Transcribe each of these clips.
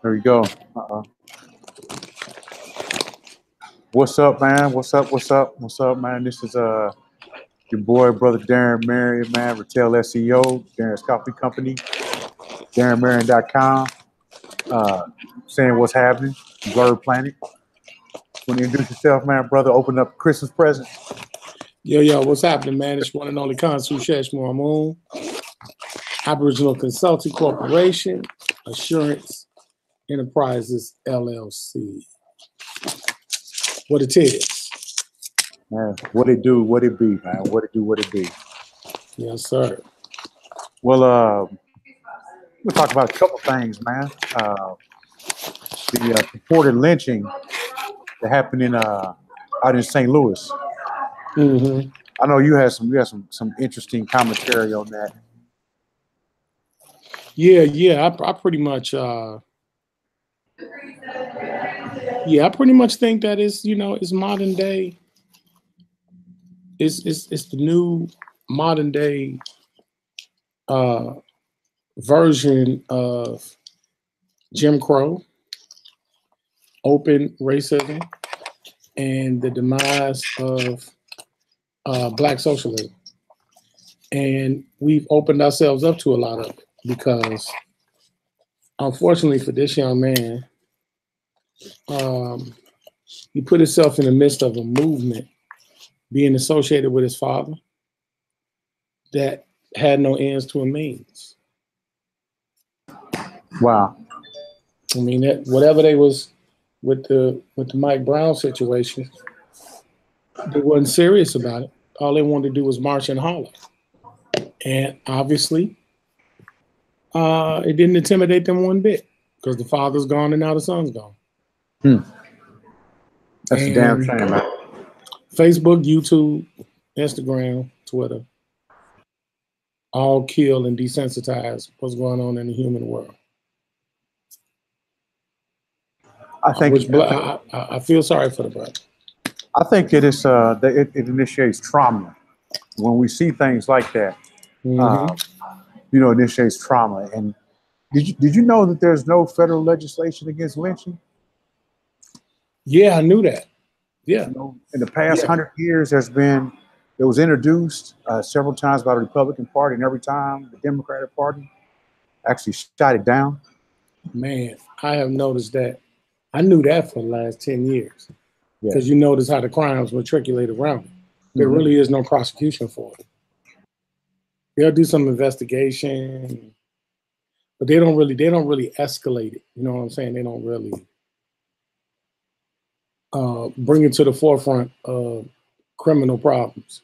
There you go. What's up, man? What's up? What's up? What's up, man? This is your boy, brother Darren Marion, man. Retail SEO, Darren's Coffee Company, Blerdplanet.com. Saying what's happening. Blerdplanet. Want to introduce yourself, man, brother? Open up Christmas present. Yo, what's happening, man? It's one and only Consul Sheshmore Moon, Aboriginal Consulting Corporation, Assurance Enterprises, LLC. What it is. Man, what it do, what it be, man. What it do, what it be. Yes, sir. Well, we'll talk about a couple things, man. The purported lynching that happened in out in St. Louis. Mm-hmm. I know you had some interesting commentary on that. Yeah. I pretty much I pretty much think that it's modern day. It's the new modern day version of Jim Crow, open racism, and the demise of Black socialism. And we've opened ourselves up to a lot of it because, unfortunately for this young man, he put himself in the midst of a movement being associated with his father that had no ends to a means. Wow. I mean, that whatever they was with the Mike Brown situation, they wasn't serious about it. All they wanted to do was march and holler. And obviously, it didn't intimidate them one bit because the father's gone and now the son's gone. That's a damn shame, man. Facebook, YouTube, Instagram, Twitter, all kill and desensitize what's going on in the human world. I think I feel sorry for the brother. I think it is it initiates trauma when we see things like that. Mm-hmm. Initiates trauma. And did you know that there's no federal legislation against lynching? Yeah, I knew that. Yeah. In the past 100 years, it was introduced several times by the Republican Party, and every time the Democratic Party actually shot it down. Man, I have noticed that. I knew that for the last 10 years because you notice how the crimes matriculate around it. There really is no prosecution for it. They'll do some investigation, but they don't really escalate it. You know what I'm saying? They don't really bring it to the forefront of criminal problems.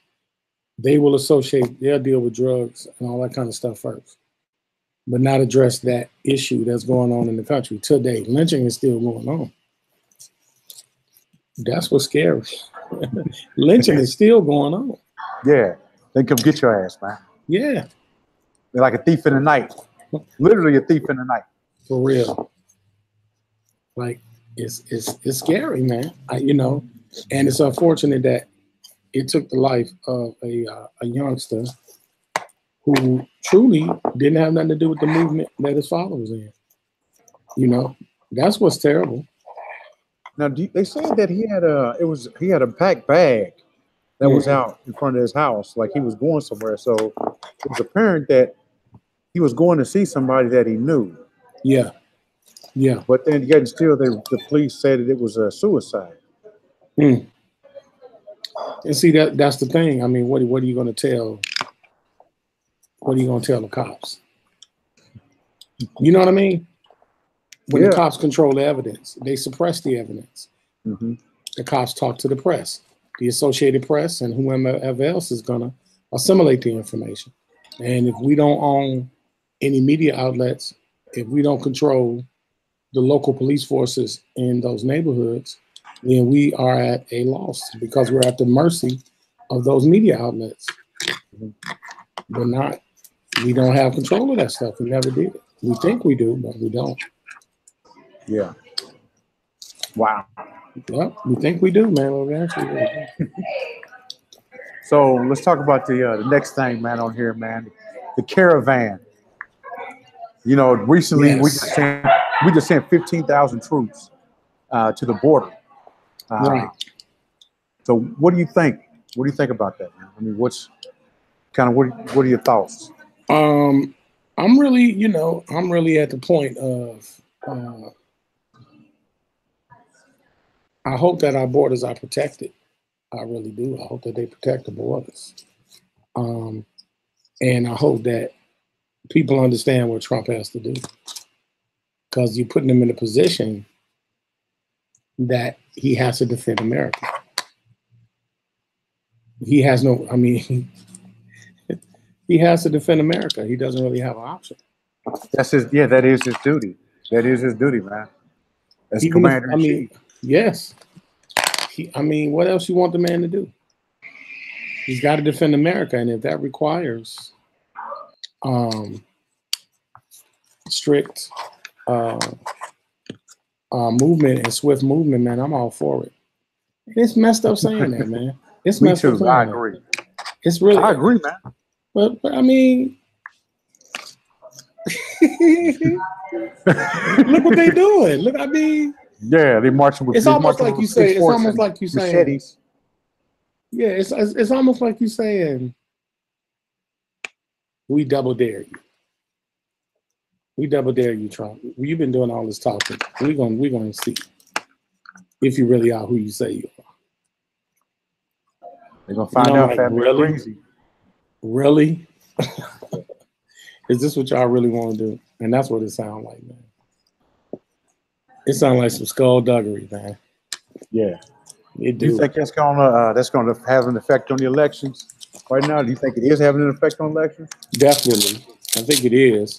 They'll deal with drugs and all that kind of stuff first, but not address that issue that's going on in the country today. Lynching is still going on. That's what's scary. Lynching is still going on. Yeah, they come get your ass, man. Yeah. They're like a thief in the night. Literally a thief in the night. For real. Like, it's scary, man. And it's unfortunate that it took the life of a youngster who truly didn't have nothing to do with the movement that his father was in. That's what's terrible. Now, they said that he had a packed bag that was out in front of his house, like he was going somewhere. So it was apparent that he was going to see somebody that he knew. Yeah. But then yet still, the police said that it was a suicide. And see, that's the thing. I mean, what are you going to tell? What are you going to tell the cops? You know what I mean? When the cops control the evidence, they suppress the evidence. Mm-hmm. The cops talk to the press, the Associated Press, and whoever else is going to assimilate the information. And if we don't own any media outlets, if we don't control the local police forces in those neighborhoods, then we are at a loss because we're at the mercy of those media outlets. We don't have control of that stuff. We never did. We think we do, but we don't. Yeah. Wow. Well, we think we do, man. Well, we actually do. So let's talk about the next thing, man, on here, man. The Caravan. You know, recently Yes. we just sent 15,000 troops to the border. Right. So what do you think? What do you think about that, man? I mean, what's kind of what are your thoughts? I'm really, I'm really at the point of I hope that our borders are protected. I really do. I hope that they protect the borders. And I hope that people understand what Trump has to do, because you're putting him in a position that he has to defend America. He has no, I mean, he has to defend America. He doesn't really have an option. That's his. Yeah, that is his duty. That is his duty, man. As Even if, commander I in mean, chief. yes. I mean, what else you want the man to do? He's got to defend America, and if that requires strict movement and swift movement, man, I'm all for it. And it's messed up saying that, man. It's Me messed up too. saying I that. agree. It's really. I agree, man. But I mean, look what they doing. Look, I mean, Yeah, they marching with. it's almost like you say. It's almost like you saying. Machetes. Yeah, it's almost like you saying, we double dare you. We double dare you, Trump. You've been doing all this talking. We're gonna see if you really are who you say you are. They're gonna find out that really? crazy. Really? Is this what y'all really want to do? And that's what it sounds like, man. It sounds like some skullduggery, man. Yeah. It do. You think that's gonna have an effect on the elections right now? Do you think it is having an effect on elections? Definitely. I think it is.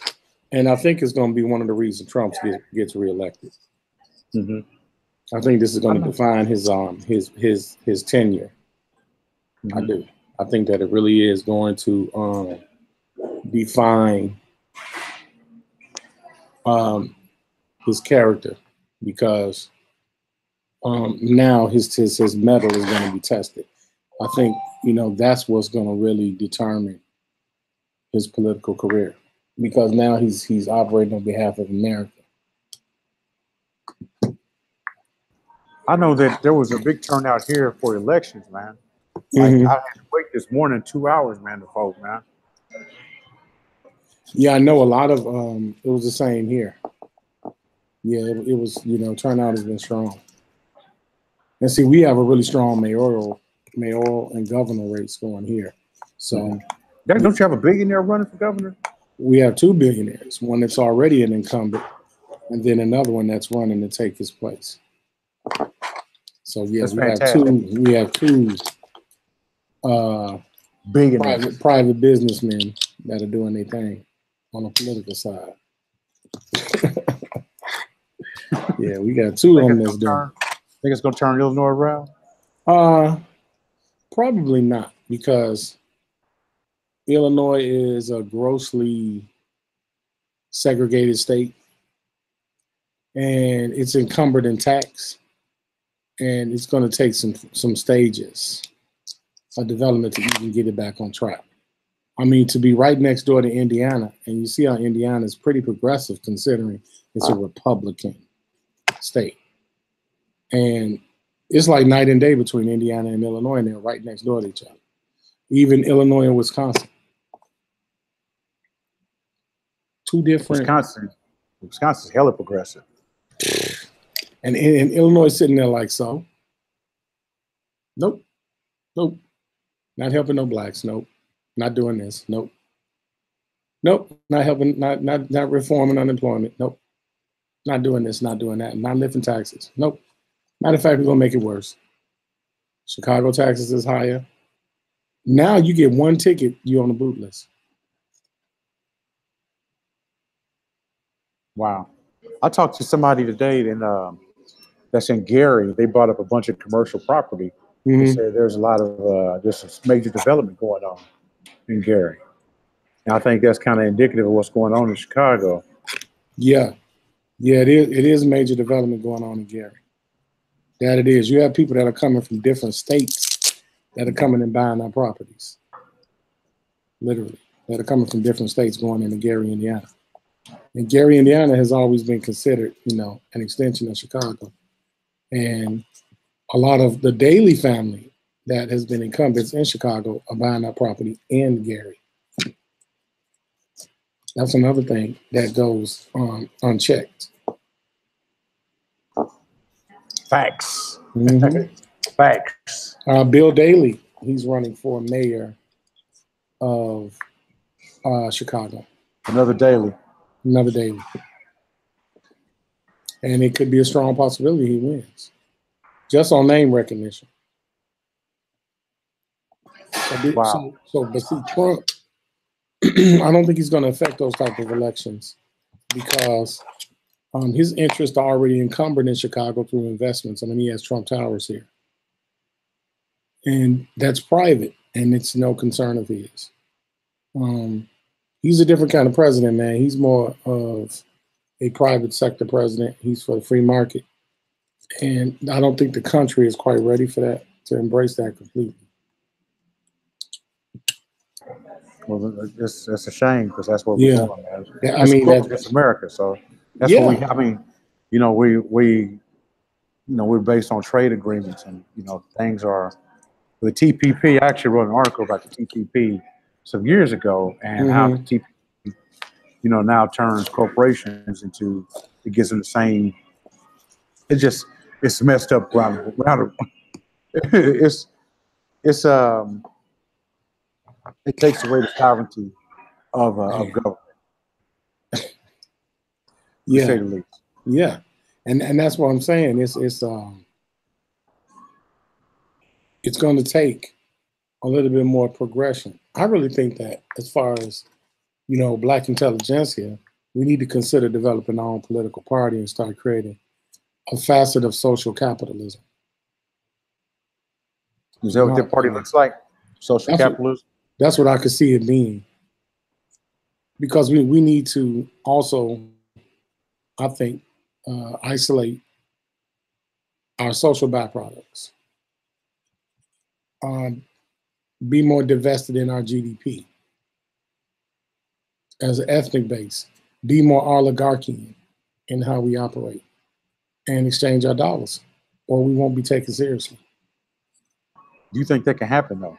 And I think it's going to be one of the reasons Trump gets reelected. Mm-hmm. I think this is going to define his tenure. Mm-hmm. I do. I think that it really is going to define his character, because now his mettle is going to be tested. I think that's what's going to really determine his political career, because now he's operating on behalf of America. I know that there was a big turnout here for elections, man. Like, I had to wait this morning 2 hours, man, to vote, man. Yeah, I know a lot of it was the same here. Yeah, it was, turnout has been strong. And see, we have a really strong mayoral and governor race going here. So don't you have a billionaire running for governor? We have two billionaires, one that's already an incumbent, and then another one that's running to take his place. So yeah, we have two billionaires, private businessmen that are doing their thing on the political side. Yeah, we got two of them that's doing. Think it's gonna turn Illinois around? Probably not, because Illinois is a grossly segregated state, and it's encumbered in tax, and it's going to take some stages of development to even get it back on track. I mean, to be right next door to Indiana, and you see how Indiana is pretty progressive considering it's a Republican state. And it's like night and day between Indiana and Illinois, and they're right next door to each other. Even Illinois and Wisconsin. Two different. Wisconsin's hella progressive. And Illinois is sitting there like, so? Nope. Not helping no blacks. Nope. Not doing this. Nope. Not helping, not reforming unemployment. Nope. Not doing this, not doing that. Not lifting taxes. Nope. Matter of fact, we're going to make it worse. Chicago taxes is higher. Now you get one ticket, you're on the boot list. Wow. I talked to somebody today that's in Gary. They bought up a bunch of commercial property. They said there's a lot of there's major development going on in Gary. And I think that's kind of indicative of what's going on in Chicago. Yeah, it is major development going on in Gary. That it is. You have people that are coming from different states that are coming and buying our properties. Literally, that are coming from different states going into Gary, Indiana. And Gary, Indiana has always been considered, an extension of Chicago. And a lot of the Daley family that has been incumbents in Chicago are buying that property in Gary. That's another thing that goes unchecked. Facts. Mm-hmm. Facts. Bill Daley, he's running for mayor of Chicago. Another Daley. Another Daley. And it could be a strong possibility he wins. Just on name recognition. Wow. But see, Trump, I don't think he's going to affect those type of elections because his interests are already encumbered in Chicago through investments. I mean, he has Trump Towers here. And that's private, and it's no concern of his. He's a different kind of president, man. He's more of a private sector president. He's for the free market. And I don't think the country is quite ready for that, to embrace that completely. Well, it's a shame because that's what we're doing, man. Yeah, I mean, that's America. So that's what we. I mean, we're based on trade agreements, and things are. The TPP. I actually wrote an article about the TPP some years ago, and how the TPP, now turns corporations into. It gives them the same. It's messed up around. It takes away the sovereignty of government. Yeah, to say the least. Yeah, and that's what I'm saying. It's going to take a little bit more progression. I really think that as far as Black intelligentsia, we need to consider developing our own political party and start creating a facet of social capitalism. Is that what that party looks like? Social capitalism? That's what I could see it being. Because we need to also, I think, isolate our social byproducts. Be more divested in our GDP as an ethnic base. Be more oligarchian in how we operate and exchange our dollars, or we won't be taken seriously. Do you think that can happen, though?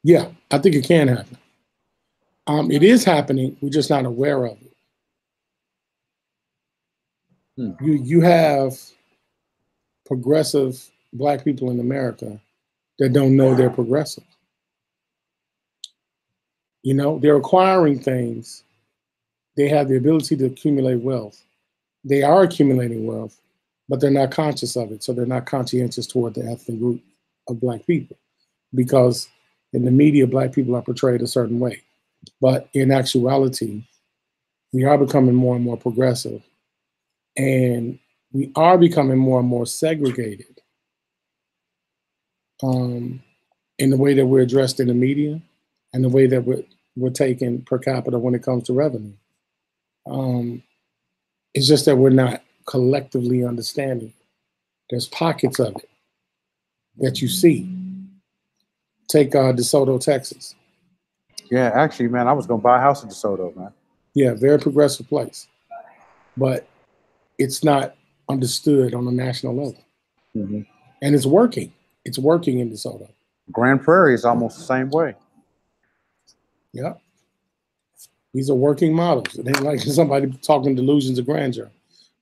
Yeah, I think it can happen. It is happening. We're just not aware of it. You have progressive Black people in America that don't know they're progressive. They're acquiring things. They have the ability to accumulate wealth. They are accumulating wealth, but they're not conscious of it. So they're not conscientious toward the ethnic group of Black people, because in the media, Black people are portrayed a certain way. But in actuality, we are becoming more and more progressive, and we are becoming more and more segregated in the way that we're addressed in the media and the way that we're taken per capita when it comes to revenue. It's just that we're not collectively understanding. There's pockets of it that you see. Take DeSoto, Texas. Yeah, actually, man, I was going to buy a house in DeSoto, man. Yeah, very progressive place. But it's not understood on a national level. Mm-hmm. And it's working. It's working in DeSoto. Grand Prairie is almost the same way. Yeah. These are working models. It ain't like somebody talking delusions of grandeur.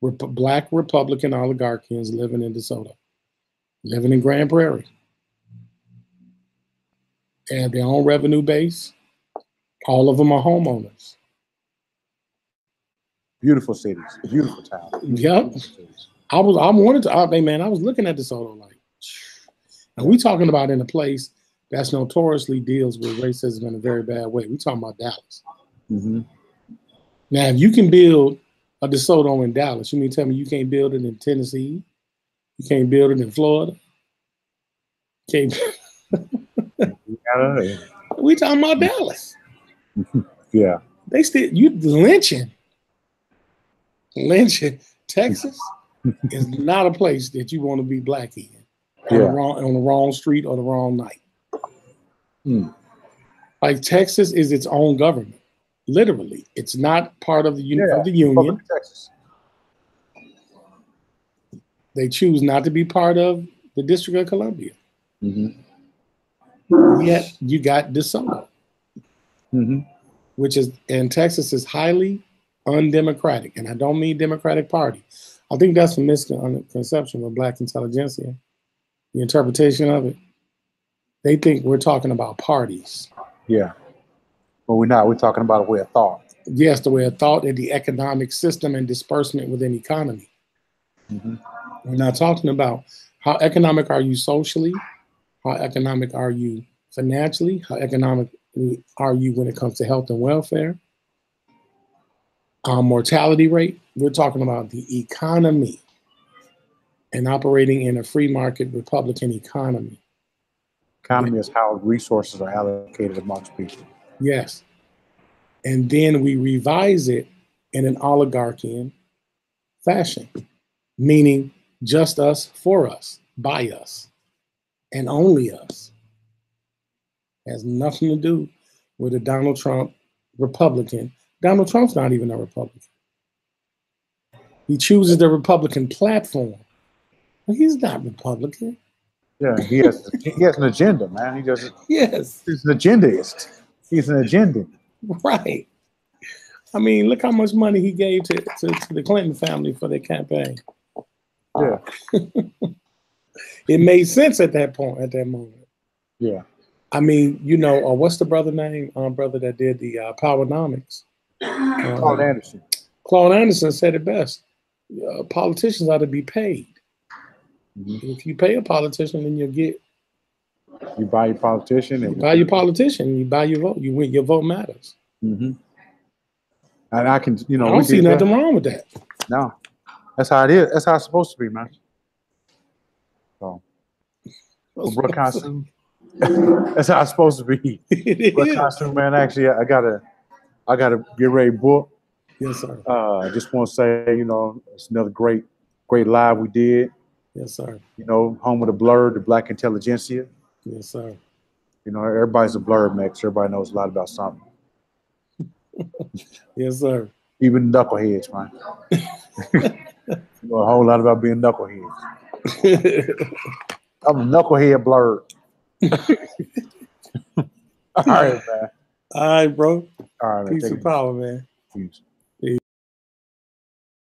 We're Black Republican oligarchians living in DeSoto, living in Grand Prairie. They have their own revenue base. All of them are homeowners. Beautiful cities, beautiful town. Yep. I was looking at DeSoto like, and we talking about in a place that's notoriously deals with racism in a very bad way. We talking about Dallas. Mm-hmm. Now, if you can build a DeSoto in Dallas, you mean tell me you can't build it in Tennessee? You can't build it in Florida? Can't. We talking about Dallas. Yeah. They still lynching. Texas is not a place that you want to be Black in. On the wrong street or the wrong night. Like Texas is its own government. Literally, it's not part of the Yeah, of the union. Republic of Texas. They choose not to be part of the District of Columbia. Yet you got DeSoto, which is, and Texas is highly undemocratic. And I don't mean Democratic Party. I think that's a misconception of Black intelligentsia, the interpretation of it. They think we're talking about parties. Yeah. But we're not. We're talking about a way of thought. Yes, the way of thought and the economic system and disbursement within economy. We're not talking about how economic are you socially, how economic are you financially, how economic are you when it comes to health and welfare, mortality rate. We're talking about the economy and operating in a free market Republican economy. Economy is how resources are allocated amongst people. Yes. And then we revise it in an oligarchian fashion, meaning just us, for us, by us, and only us. Has nothing to do with a Donald Trump Republican. Donald Trump's not even a Republican. He chooses the Republican platform. But he's not Republican. Yeah, he has an agenda, man. He doesn't. Yes. He's an agendaist. He's an agenda. Right. I mean, look how much money he gave to the Clinton family for their campaign. Yeah. It made sense at that point, at that moment. Yeah. I mean, you know, what's the brother name? Brother that did the Powernomics. Claude Anderson. Claude Anderson said it best. Politicians ought to be paid. If you pay a politician, then you'll get. You buy your politician. You buy your politician. You buy your vote. You win. Your vote matters. And I can, you know, I don't see nothing wrong with that. No, that's how it is. That's how it's supposed to be, man. So, Brooke costume. That's how it's supposed to be. Brooke costume, man. Actually, I gotta get ready to book. Yes, sir. I just want to say, you know, it's another great live we did. Yes, sir. You know, home of the Blerd, the Black intelligentsia. Yes, sir. You know, everybody's a Blerd mix. Everybody knows a lot about something. Yes, sir. Even knuckleheads, man. You know a whole lot about being knuckleheads. I'm a knucklehead Blerd. All right, man. All right, bro. All right, man. Peace and power, man. Peace.